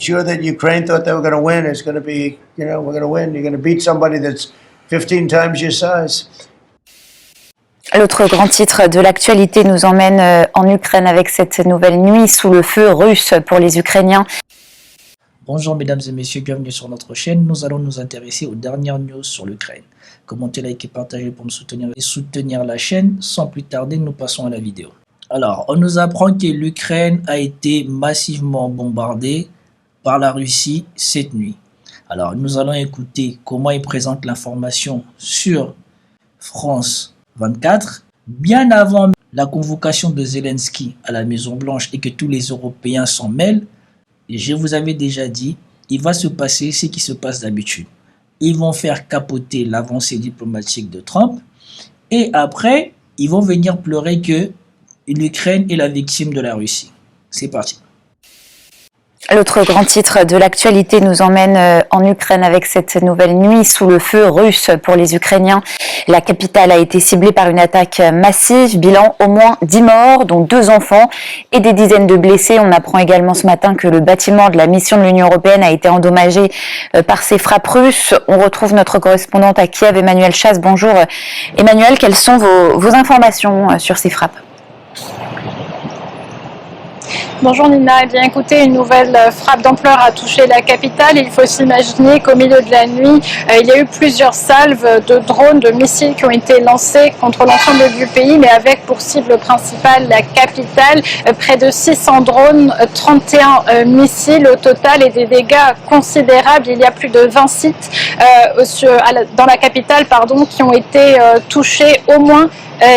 sure that Ukraine thought they were going to win. It's going to be, you know, we're going to win. You're going to beat somebody that's 15 times your size. L'autre grand titre de l'actualité nous emmène en Ukraine avec cette nouvelle nuit sous le feu russe pour les Ukrainiens. Bonjour mesdames et messieurs, bienvenue sur notre chaîne. Nous allons nous intéresser aux dernières news sur l'Ukraine. Commentez, likez, partagez pour nous soutenir et soutenir la chaîne. Sans plus tarder, nous passons à la vidéo. Alors, on nous apprend que l'Ukraine a été massivement bombardée par la Russie cette nuit. Alors, nous allons écouter comment ils présentent l'information sur France 24. Bien avant la convocation de Zelensky à la Maison-Blanche et que tous les Européens s'en mêlent, je vous avais déjà dit, il va se passer ce qui se passe d'habitude. Ils vont faire capoter l'avancée diplomatique de Trump et après, ils vont venir pleurer que l'Ukraine est la victime de la Russie. C'est parti. L'autre grand titre de l'actualité nous emmène en Ukraine avec cette nouvelle nuit sous le feu russe pour les Ukrainiens. La capitale a été ciblée par une attaque massive, bilan au moins 10 morts, dont 2 enfants et des dizaines de blessés. On apprend également ce matin que le bâtiment de la mission de l'Union européenne a été endommagé par ces frappes russes. On retrouve notre correspondante à Kiev, Emmanuel Chasse. Bonjour Emmanuel, quelles sont vos informations sur ces frappes ? Bonjour Nina, eh bien écoutez, une nouvelle frappe d'ampleur a touché la capitale. Il faut s'imaginer qu'au milieu de la nuit, il y a eu plusieurs salves de drones, de missiles qui ont été lancés contre l'ensemble du pays, mais avec pour cible principale la capitale. Près de 600 drones, 31 missiles au total et des dégâts considérables. Il y a plus de 20 sites dans la capitale qui ont été touchés, au moins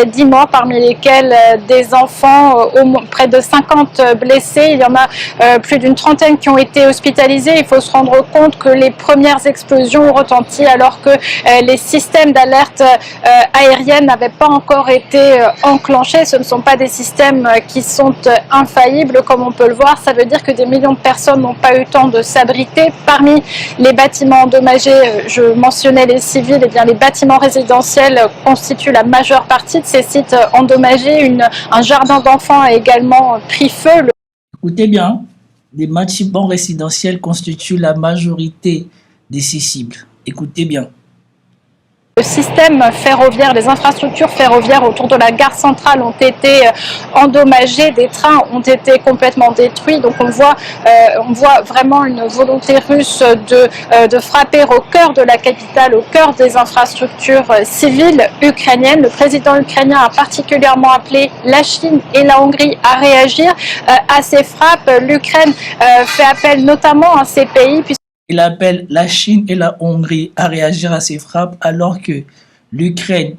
10 morts, parmi lesquels des enfants, près de 50 blessés. Il y en a plus d'une trentaine qui ont été hospitalisés. Il faut se rendre compte que les premières explosions ont retenti alors que les systèmes d'alerte aérienne n'avaient pas encore été enclenchés. Ce ne sont pas des systèmes qui sont infaillibles comme on peut le voir. Ça veut dire que des millions de personnes n'ont pas eu le temps de s'abriter. Parmi les bâtiments endommagés, je mentionnais les civils, et bien les bâtiments résidentiels constituent la majeure partie de ces sites endommagés. Un jardin d'enfants a également pris feu. Écoutez bien, les bâtiments résidentiels constituent la majorité de ces cibles. Écoutez bien. Le système ferroviaire, les infrastructures ferroviaires autour de la gare centrale ont été endommagées, des trains ont été complètement détruits. Donc on voit vraiment une volonté russe de frapper au cœur de la capitale, au cœur des infrastructures civiles ukrainiennes. Le président ukrainien a particulièrement appelé la Chine et la Hongrie à réagir à ces frappes. L'Ukraine fait appel notamment à ces pays. Il appelle la Chine et la Hongrie à réagir à ces frappes alors que l'Ukraine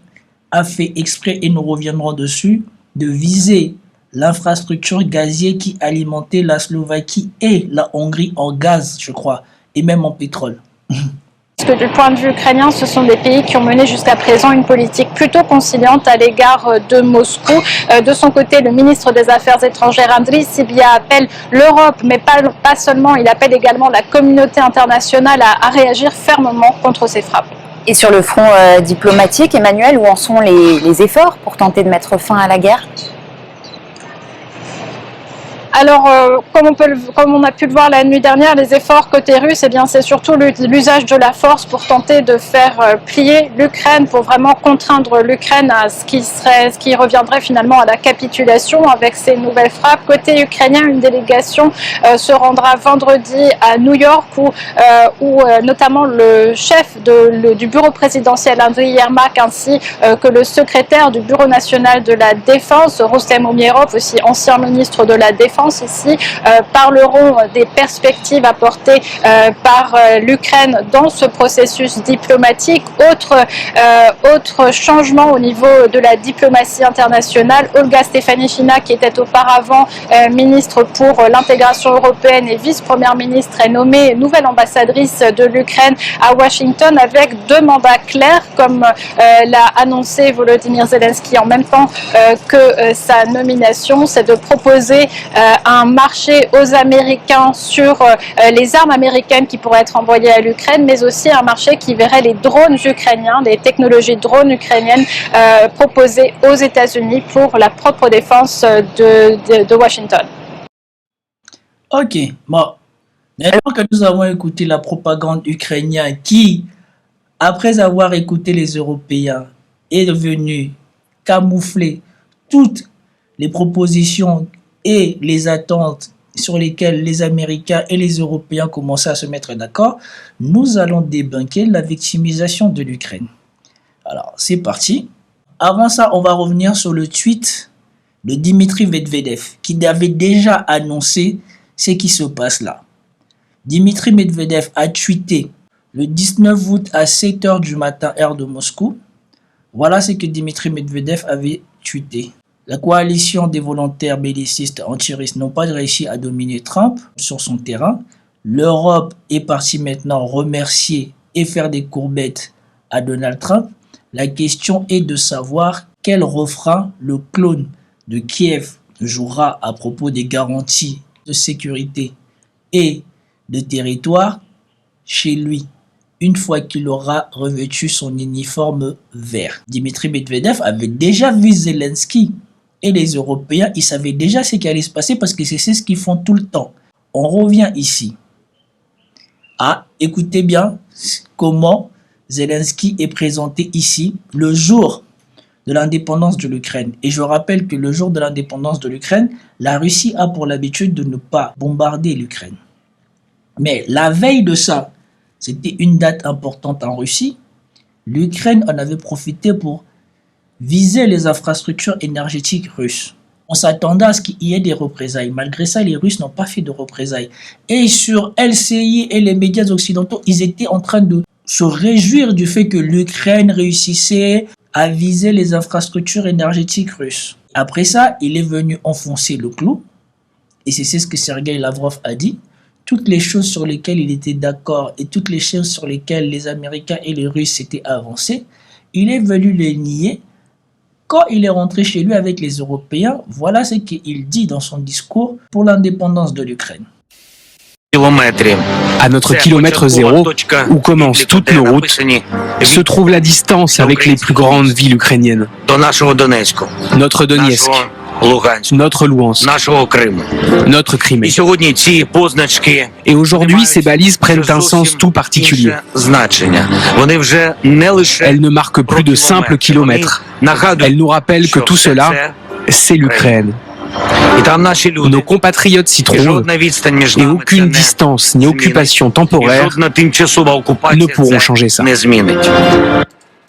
a fait exprès, et nous reviendrons dessus, de viser l'infrastructure gazière qui alimentait la Slovaquie et la Hongrie en gaz, je crois, et même en pétrole. Parce que du point de vue ukrainien, ce sont des pays qui ont mené jusqu'à présent une politique plutôt conciliante à l'égard de Moscou. De son côté, le ministre des Affaires étrangères, Andriy Sybiha, appelle l'Europe, mais pas seulement, il appelle également la communauté internationale à réagir fermement contre ces frappes. Et sur le front diplomatique, Emmanuel, où en sont les efforts pour tenter de mettre fin à la guerre ? Alors, comme on a pu le voir la nuit dernière, les efforts côté russe, eh bien, c'est surtout l'usage de la force pour tenter de faire plier l'Ukraine, pour vraiment contraindre l'Ukraine à ce qui reviendrait finalement à la capitulation avec ces nouvelles frappes. Côté ukrainien, une délégation se rendra vendredi à New York où notamment le chef du bureau présidentiel, Andriy Yermak, ainsi que le secrétaire du bureau national de la défense, Rustem Umerov, aussi ancien ministre de la défense, ici parleront des perspectives apportées par l'Ukraine dans ce processus diplomatique. Autre changement au niveau de la diplomatie internationale, Olga Stefanishyna, qui était auparavant ministre pour l'intégration européenne et vice-première ministre, est nommée nouvelle ambassadrice de l'Ukraine à Washington avec 2 mandats clairs, comme l'a annoncé Volodymyr Zelensky en même temps que sa nomination. C'est de proposer un marché aux Américains sur les armes américaines qui pourraient être envoyées à l'Ukraine, mais aussi un marché qui verrait les drones ukrainiens, les technologies drones ukrainiennes proposées aux États-Unis pour la propre défense de Washington. Ok, bon, Maintenant que nous avons écouté la propagande ukrainienne qui, après avoir écouté les Européens, est venu camoufler toutes les propositions et les attentes sur lesquelles les Américains et les Européens commençaient à se mettre d'accord, nous allons débunker la victimisation de l'Ukraine. Alors, c'est parti. Avant ça, on va revenir sur le tweet de Dimitri Medvedev, qui avait déjà annoncé ce qui se passe là. Dimitri Medvedev a tweeté le 19 août à 7 h du matin, heure de Moscou. Voilà ce que Dimitri Medvedev avait tweeté. La coalition des volontaires bellicistes anti-russes n'ont pas réussi à dominer Trump sur son terrain. L'Europe est partie maintenant remercier et faire des courbettes à Donald Trump. La question est de savoir quel refrain le clone de Kiev jouera à propos des garanties de sécurité et de territoire chez lui, une fois qu'il aura revêtu son uniforme vert. Dimitri Medvedev avait déjà vu Zelensky et les Européens, ils savaient déjà ce qui allait se passer parce que c'est ce qu'ils font tout le temps. On revient ici. Ah, écoutez bien comment Zelensky est présenté ici le jour de l'indépendance de l'Ukraine. Et je rappelle que le jour de l'indépendance de l'Ukraine, la Russie a pour l'habitude de ne pas bombarder l'Ukraine. Mais la veille de ça, c'était une date importante en Russie. L'Ukraine en avait profité pour viser les infrastructures énergétiques russes. On s'attendait à ce qu'il y ait des représailles. Malgré ça, les Russes n'ont pas fait de représailles. Et sur LCI et les médias occidentaux, ils étaient en train de se réjouir du fait que l'Ukraine réussissait à viser les infrastructures énergétiques russes. Après ça, il est venu enfoncer le clou. Et c'est ce que Sergei Lavrov a dit. Toutes les choses sur lesquelles il était d'accord et toutes les choses sur lesquelles les Américains et les Russes s'étaient avancés, il est venu les nier. Quand il est rentré chez lui avec les Européens, voilà ce qu'il dit dans son discours pour l'indépendance de l'Ukraine. À notre kilomètre zéro, où commencent toutes nos routes, se trouve la distance avec les plus grandes villes ukrainiennes. Notre Donetsk, notre Louhansk, notre Crimée. Et aujourd'hui, ces balises prennent un sens tout particulier. Elles ne marquent plus de simples kilomètres. Elles nous rappellent que tout cela, c'est l'Ukraine. Nos compatriotes s'y trouvent et aucune distance ni occupation temporaire ne pourront changer ça.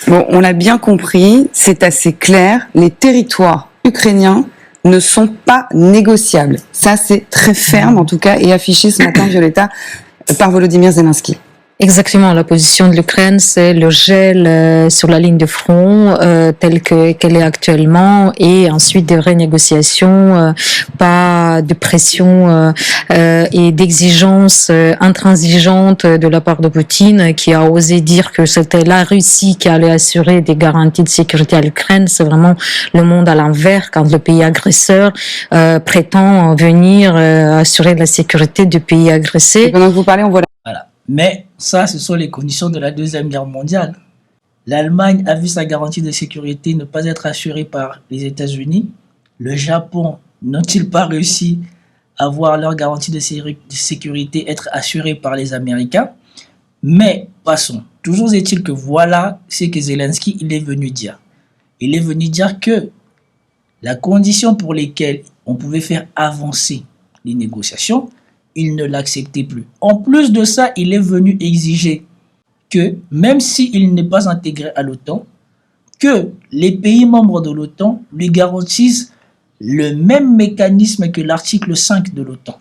Bon, on l'a bien compris, c'est assez clair, les territoires ukrainiens ne sont pas négociables. Ça, c'est très ferme, en tout cas, et affiché ce matin, Violetta, par Volodymyr Zelensky. Exactement, la position de l'Ukraine, c'est le gel sur la ligne de front telle qu'elle est actuellement, et ensuite des renégociations, pas de pression et d'exigence intransigeante de la part de Poutine, qui a osé dire que c'était la Russie qui allait assurer des garanties de sécurité à l'Ukraine. C'est vraiment le monde à l'envers quand le pays agresseur prétend venir assurer la sécurité du pays agressé. Et pendant que vous parlez, on voit Voilà. Mais ça, ce sont les conditions de la Deuxième Guerre mondiale. L'Allemagne a vu sa garantie de sécurité ne pas être assurée par les États-Unis. Le Japon n'ont-ils pas réussi à voir leur garantie de sécurité être assurée par les Américains? Mais passons. Toujours est-il que voilà ce que Zelensky il est venu dire. Il est venu dire que la condition pour laquelle on pouvait faire avancer les négociations, il ne l'acceptait plus. En plus de ça, il est venu exiger que, même s'il n'est pas intégré à l'OTAN, que les pays membres de l'OTAN lui garantissent le même mécanisme que l'article 5 de l'OTAN.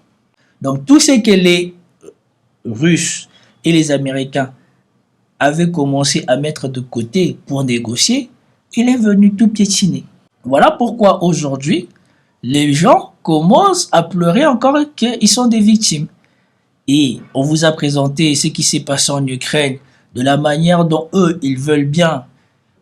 Donc tout ce que les Russes et les Américains avaient commencé à mettre de côté pour négocier, il est venu tout piétiner. Voilà pourquoi aujourd'hui, les gens commencent à pleurer encore qu'ils sont des victimes. Et on vous a présenté ce qui s'est passé en Ukraine, de la manière dont eux, ils veulent bien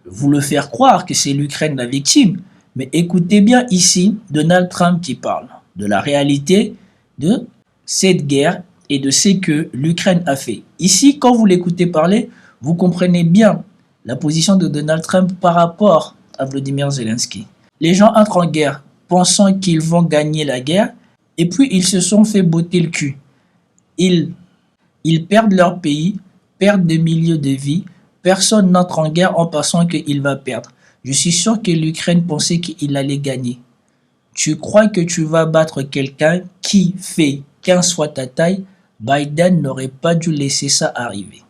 vous le faire croire que c'est l'Ukraine la victime. Mais écoutez bien ici Donald Trump qui parle de la réalité de cette guerre et de ce que l'Ukraine a fait. Ici, quand vous l'écoutez parler, vous comprenez bien la position de Donald Trump par rapport à Volodymyr Zelensky. Les gens entrent en guerre pensant qu'ils vont gagner la guerre, et puis ils se sont fait botter le cul. ils perdent leur pays, perdent des milliers de vies. Personne n'entre en guerre en pensant qu'il va perdre. Je suis sûr que l'Ukraine pensait qu'il allait gagner. Tu crois que tu vas battre quelqu'un qui fait 15 fois ta taille? Biden n'aurait pas dû laisser ça arriver.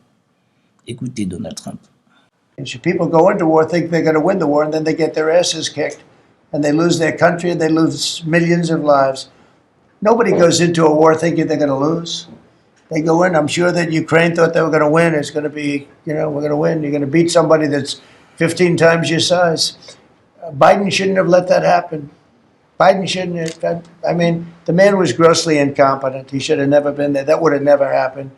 Écoutez Donald Trump. So people go into war, think they're going to win the war, and then they get their asses kicked, and they lose their country, and they lose millions of lives. Nobody goes into a war thinking they're going to lose. They go in. I'm sure that Ukraine thought they were going to win. It's going to be, we're going to win. You're going to beat somebody that's 15 times your size. Biden shouldn't have let that happen. Biden shouldn't have. I mean, the man was grossly incompetent. He should have never been there. That would have never happened.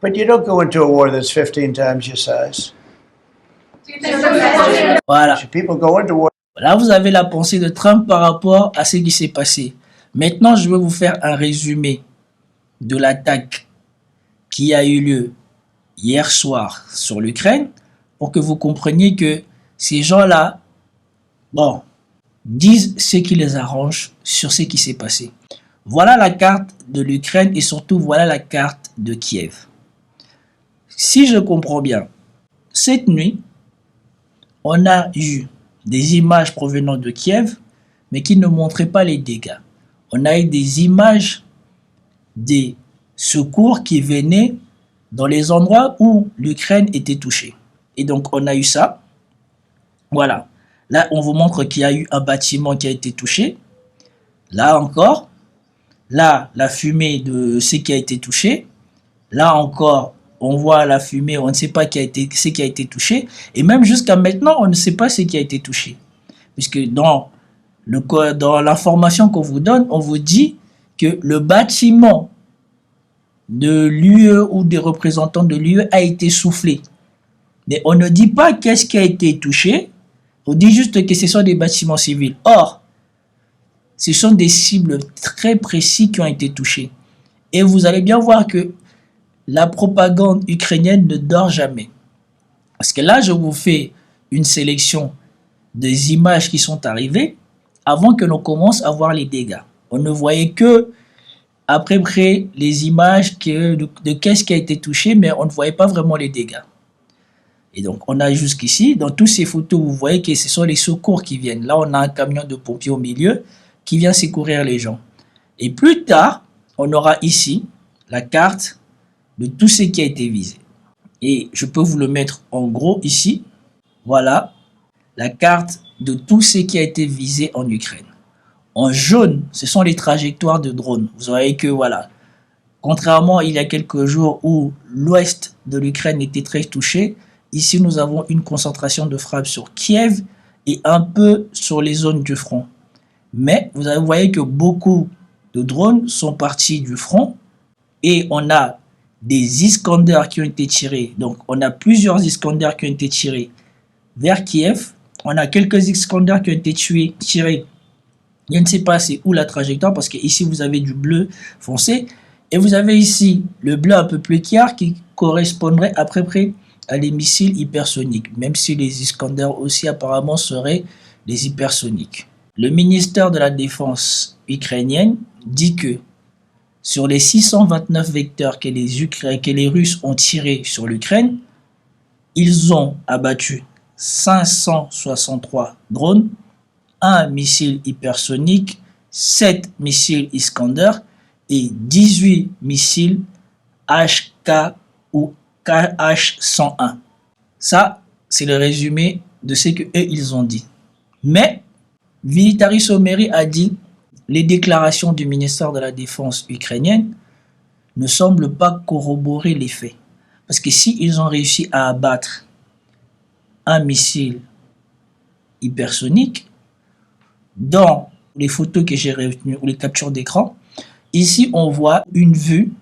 But you don't go into a war that's 15 times your size. Voilà. So people go into war. Là, vous avez la pensée de Trump par rapport à ce qui s'est passé. Maintenant, je vais vous faire un résumé de l'attaque qui a eu lieu hier soir sur l'Ukraine pour que vous compreniez que ces gens-là, disent ce qui les arrange sur ce qui s'est passé. Voilà la carte de l'Ukraine et surtout voilà la carte de Kiev. Si je comprends bien, cette nuit, on a eu des images provenant de Kiev, mais qui ne montraient pas les dégâts. On a eu des images des secours qui venaient dans les endroits où l'Ukraine était touchée. Et donc, on a eu ça. Voilà. Là, on vous montre qu'il y a eu un bâtiment qui a été touché. Là encore. Là, la fumée de ce qui a été touché. Là encore, on voit la fumée, on ne sait pas ce qui a été touché. Et même jusqu'à maintenant, on ne sait pas ce qui a été touché. Puisque dans l'information qu'on vous donne, on vous dit que le bâtiment de l'UE ou des représentants de l'UE a été soufflé. Mais on ne dit pas qu'est-ce qui a été touché. On dit juste que ce sont des bâtiments civils. Or, ce sont des cibles très précises qui ont été touchées. Et vous allez bien voir que la propagande ukrainienne ne dort jamais. Parce que là, je vous fais une sélection des images qui sont arrivées avant que l'on commence à voir les dégâts. On ne voyait que après les images de qu'est-ce qui a été touché, mais on ne voyait pas vraiment les dégâts. Et donc, on a jusqu'ici, dans toutes ces photos, vous voyez que ce sont les secours qui viennent. Là, on a un camion de pompiers au milieu qui vient secourir les gens. Et plus tard, on aura ici la carte de tout ce qui a été visé. Et je peux vous le mettre en gros ici. Voilà la carte de tout ce qui a été visé en Ukraine. En jaune, ce sont les trajectoires de drones. Vous voyez que voilà, contrairement il y a quelques jours où l'ouest de l'Ukraine était très touché, ici nous avons une concentration de frappes sur Kiev et un peu sur les zones du front. Mais vous voyez que beaucoup de drones sont partis du front et on a des Iskander qui ont été tirés. Donc on a plusieurs Iskander qui ont été tirés vers Kiev. On a quelques Iskander qui ont été tirés. Je ne sais pas c'est où la trajectoire parce que ici vous avez du bleu foncé et vous avez ici le bleu un peu plus clair qui correspondrait à peu près à les missiles hypersoniques, même si les Iskander aussi apparemment seraient des hypersoniques. Le ministère de la Défense ukrainienne dit que sur les 629 vecteurs que les Russes ont tirés sur l'Ukraine, ils ont abattu 563 drones, un missile hypersonique, 7 missiles Iskander et 18 missiles HK ou KH-101. Ça, c'est le résumé de ce qu'eux, ils ont dit. Mais, Military Summary a dit les déclarations du ministère de la Défense ukrainienne ne semblent pas corroborer les faits. Parce que s'ils ont réussi à abattre un missile hypersonique, dans les photos que j'ai retenues ou les captures d'écran, ici on voit une vue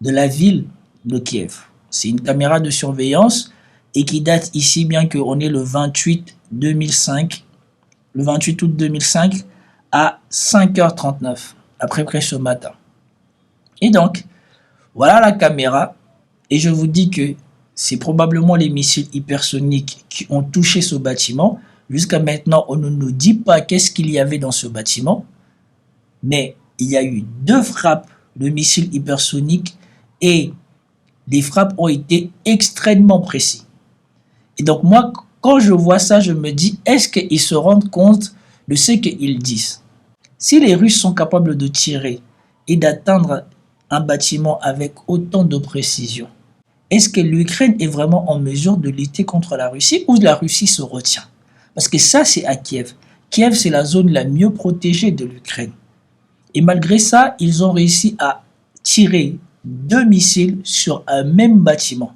de la ville de Kiev. C'est une caméra de surveillance et qui date ici, bien qu'on est le 28 août 2005 à 5h39, à peu près ce matin. Et donc, voilà la caméra et je vous dis que c'est probablement les missiles hypersoniques qui ont touché ce bâtiment. Jusqu'à maintenant, on ne nous dit pas qu'est-ce qu'il y avait dans ce bâtiment, mais il y a eu 2 frappes de missiles hypersoniques Et les frappes ont été extrêmement précises. Et donc moi, quand je vois ça, je me dis, est-ce qu'ils se rendent compte de ce qu'ils disent? Si les Russes sont capables de tirer et d'atteindre un bâtiment avec autant de précision, est-ce que l'Ukraine est vraiment en mesure de lutter contre la Russie ou la Russie se retient? Parce que ça, c'est à Kiev. Kiev, c'est la zone la mieux protégée de l'Ukraine. Et malgré ça, ils ont réussi à tirer 2 missiles sur un même bâtiment.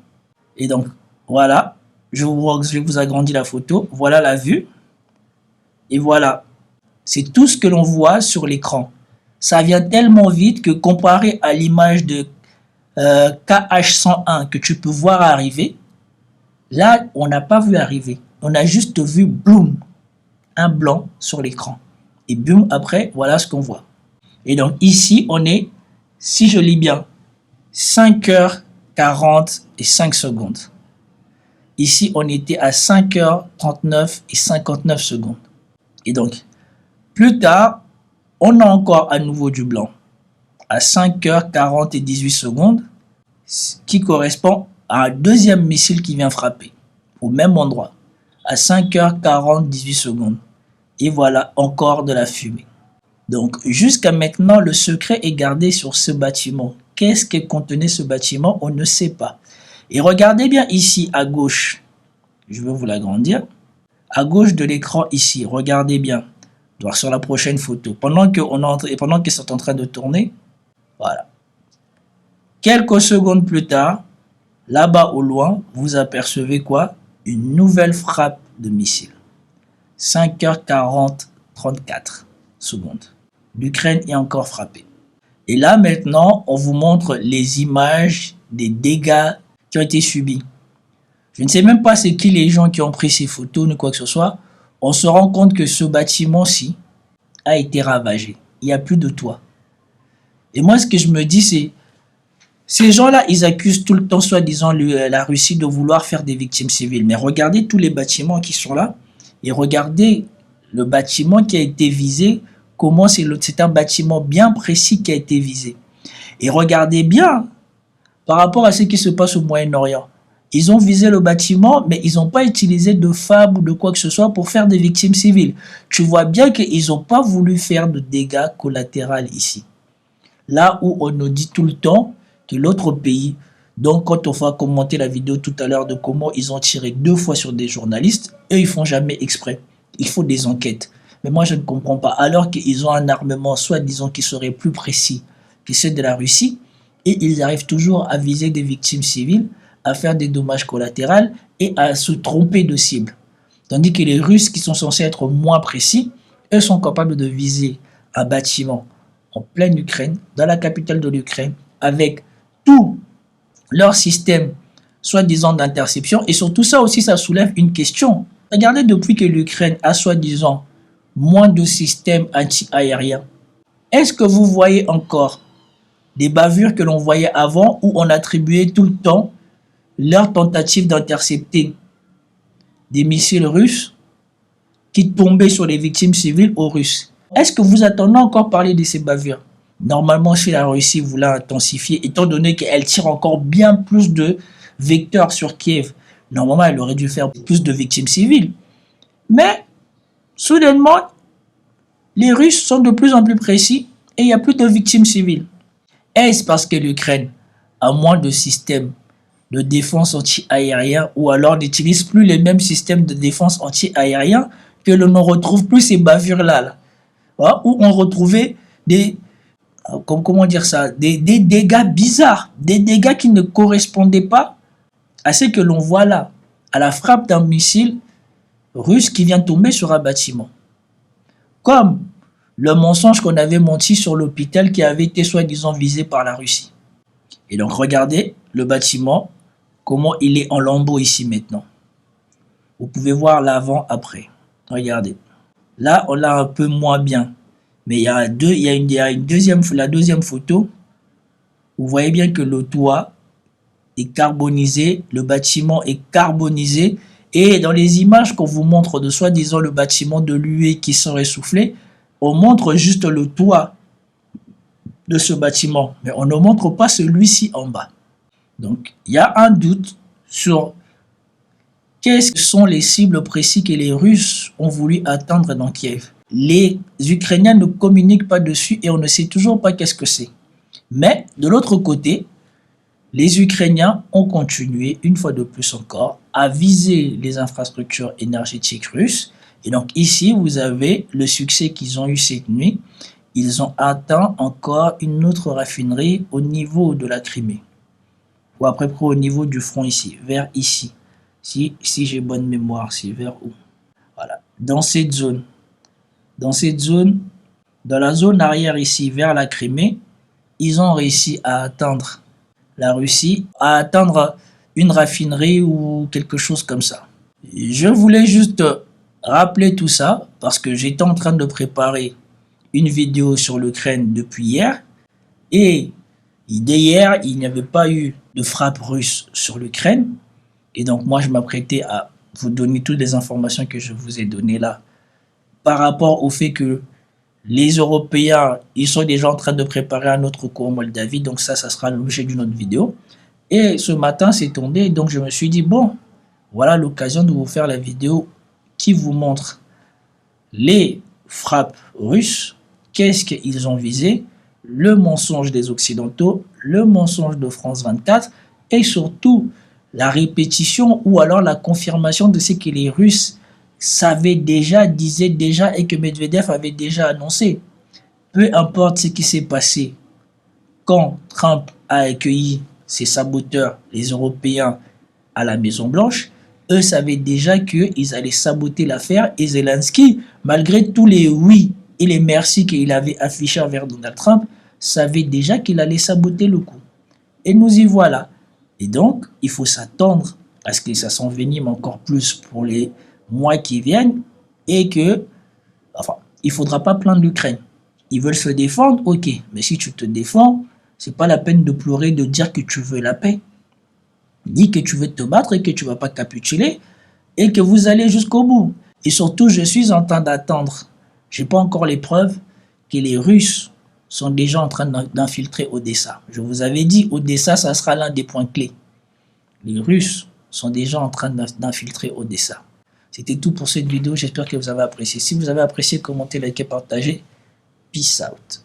Et donc, voilà, je vais vous agrandir la photo. Voilà la vue. Et voilà, c'est tout ce que l'on voit sur l'écran. Ça vient tellement vite que comparé à l'image de KH-101 que tu peux voir arriver, là, on n'a pas vu arriver. On a juste vu, boum, un blanc sur l'écran. Et boum, après, voilà ce qu'on voit. Et donc ici, on est, si je lis bien, 5h40 Ici, on était à 5h39 Et donc, plus tard, on a encore à nouveau du blanc à 5h40 qui correspond à un deuxième missile qui vient frapper au même endroit à 5h40 Et voilà encore de la fumée. Donc, jusqu'à maintenant, le secret est gardé sur ce bâtiment. Qu'est-ce que contenait ce bâtiment? On ne sait pas. Et regardez bien ici à gauche. Je vais vous l'agrandir. À gauche de l'écran ici, regardez bien. Donc sur la prochaine photo. Pendant que c'est en train de tourner, voilà. Quelques secondes plus tard, là-bas au loin, vous apercevez quoi? Une nouvelle frappe de missile. 5h40 L'Ukraine est encore frappée. Et là maintenant, on vous montre les images des dégâts qui ont été subis. Je ne sais même pas c'est qui les gens qui ont pris ces photos ni quoi que ce soit. On se rend compte que ce bâtiment-ci a été ravagé. Il n'y a plus de toit. Et moi, ce que je me dis, c'est ces gens-là, ils accusent tout le temps, soi-disant, la Russie de vouloir faire des victimes civiles. Mais regardez tous les bâtiments qui sont là et regardez le bâtiment qui a été visé, comment c'est un bâtiment bien précis qui a été visé. Et regardez bien par rapport à ce qui se passe au Moyen-Orient. Ils ont visé le bâtiment, mais ils n'ont pas utilisé de FAB ou de quoi que ce soit pour faire des victimes civiles. Tu vois bien qu'ils n'ont pas voulu faire de dégâts collatéraux ici. Là où on nous dit tout le temps que l'autre pays, donc quand on va commenter la vidéo tout à l'heure de comment ils ont tiré 2 fois sur des journalistes, eux ils font jamais exprès. Il faut des enquêtes. Mais moi je ne comprends pas. Alors qu'ils ont un armement, soit disons qui serait plus précis que ceux de la Russie, et ils arrivent toujours à viser des victimes civiles, à faire des dommages collatéraux et à se tromper de cible. Tandis que les Russes qui sont censés être moins précis, eux sont capables de viser un bâtiment en pleine Ukraine, dans la capitale de l'Ukraine, avec tout leur système, soi-disant d'interception. Et sur tout ça aussi, ça soulève une question. Regardez, depuis que l'Ukraine a soi-disant moins de systèmes anti-aériens, est-ce que vous voyez encore des bavures que l'on voyait avant où on attribuait tout le temps leur tentative d'intercepter des missiles russes qui tombaient sur les victimes civiles aux Russes? Est-ce que vous attendez encore parler de ces bavures? Normalement, si la Russie voulait intensifier, étant donné qu'elle tire encore bien plus de vecteurs sur Kiev, normalement, elle aurait dû faire plus de victimes civiles. Mais, soudainement, les Russes sont de plus en plus précis et il n'y a plus de victimes civiles. Est-ce parce que l'Ukraine a moins de systèmes de défense anti-aérien ou alors n'utilise plus les mêmes systèmes de défense anti-aérien que l'on ne retrouve plus ces bavures-là, voilà, où on retrouvait des dégâts bizarres, des dégâts qui ne correspondaient pas à ce que l'on voit là, à la frappe d'un missile russe qui vient tomber sur un bâtiment. Comme le mensonge qu'on avait menti sur l'hôpital qui avait été soi-disant visé par la Russie. Et donc regardez le bâtiment, comment il est en lambeaux ici maintenant. Vous pouvez voir l'avant-après. Regardez. Là, on l'a un peu moins bien. Mais il y a la deuxième photo. Vous voyez bien que le toit est carbonisé, le bâtiment est carbonisé. Et dans les images qu'on vous montre de soi-disant le bâtiment de l'UE qui serait soufflé, on montre juste le toit de ce bâtiment. Mais on ne montre pas celui-ci en bas. Donc, il y a un doute sur quelles sont les cibles précises que les Russes ont voulu atteindre dans Kiev. Les Ukrainiens ne communiquent pas dessus et on ne sait toujours pas qu'est-ce que c'est. Mais de l'autre côté, les Ukrainiens ont continué, une fois de plus encore, à viser les infrastructures énergétiques russes. Et donc ici, vous avez le succès qu'ils ont eu cette nuit. Ils ont atteint encore une autre raffinerie au niveau de la Crimée. Ou à peu près au niveau du front ici, vers ici. Si j'ai bonne mémoire, c'est vers où? Voilà, dans cette zone. Dans la zone arrière ici, vers la Crimée, ils ont réussi à atteindre la Russie, à atteindre une raffinerie ou quelque chose comme ça. Je voulais juste rappeler tout ça parce que j'étais en train de préparer une vidéo sur l'Ukraine depuis hier et dès hier, il n'y avait pas eu de frappe russe sur l'Ukraine et donc moi je m'apprêtais à vous donner toutes les informations que je vous ai données là par rapport au fait que les Européens, ils sont déjà en train de préparer un autre coup en Moldavie, donc ça sera l'objet d'une autre vidéo. Et ce matin, c'est tombé, donc je me suis dit, bon, voilà l'occasion de vous faire la vidéo qui vous montre les frappes russes, qu'est-ce qu'ils ont visé, le mensonge des Occidentaux, le mensonge de France 24, et surtout la répétition ou alors la confirmation de ce que les Russes savait déjà, disait déjà et que Medvedev avait déjà annoncé. Peu importe ce qui s'est passé quand Trump a accueilli ses saboteurs, les Européens, à la Maison-Blanche, eux savaient déjà qu'ils allaient saboter l'affaire et Zelensky, malgré tous les oui et les merci qu'il avait affichés envers Donald Trump, savait déjà qu'il allait saboter le coup. Et nous y voilà. Et donc, il faut s'attendre à ce que ça s'envenime encore plus pour les mois qui viennent et que, enfin, il faudra pas plaindre l'Ukraine. Ils veulent se défendre, ok, mais si tu te défends, c'est pas la peine de pleurer, de dire que tu veux la paix. Dis que tu veux te battre et que tu vas pas capituler et que vous allez jusqu'au bout. Et surtout, je suis en train d'attendre. J'ai pas encore les preuves que les Russes sont déjà en train d'infiltrer Odessa. Je vous avais dit, Odessa, ça sera l'un des points clés. Les Russes sont déjà en train d'infiltrer Odessa. C'était tout pour cette vidéo, j'espère que vous avez apprécié. Si vous avez apprécié, commentez, likez, partagez. Peace out.